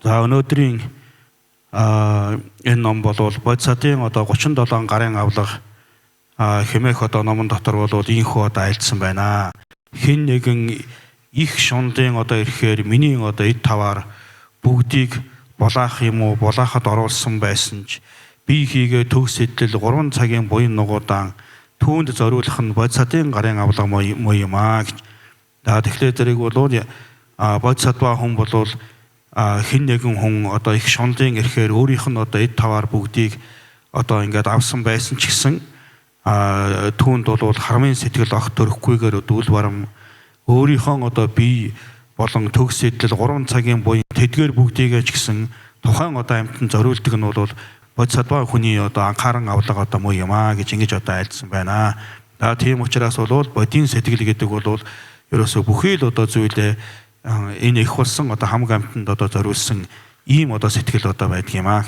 За өнөөдрийн энэ ном болвол бодисатын одоо 37 гарын авлага хэмээх одоо номон дотор бол ийхүү одоо айлдсан байна. Хэн нэгэн их шундын одоо ирэхээр миний одоо эд таваар бүгдийг булаах юм уу, булаахад оруулсан байсан ч би хийгээ төгс сэтэл 3 цагийн буян нугуудаан түүнд зориулах нь бодисатын гарын авлага муу юм аа гэж. Тэгэхээр зэрэг бол бодисатва хүн бол хэн нэгэн хүн одоо их шундын ирэхээр өөрийнх нь одоо эд таваар бүгдийг одоо ингээд авсан байсан ч гэсэн түүнд бол хармын сэтгэл огт төрөхгүйгээр дүүл барам өөрийнхөө одоо бие болон төгс сэтэл 3 цагийн буян тэдгээр бүгдийгээ ч гэсэн тухайн одоо амьтанд зориулдаг нь бол бодисатва хүний одоо анхааран авлага одоо муу юм аа гэж ингэж одоо айлдсан байна. Тийм учраас бол бодийн сэтгэл гэдэг бол ерөөсөө бүхий л одоо зүйлээ энэ их болсон одоо хамаг амьтанд одоо зориулсан ийм одоо сэтгэл одоо байдаг юм аа.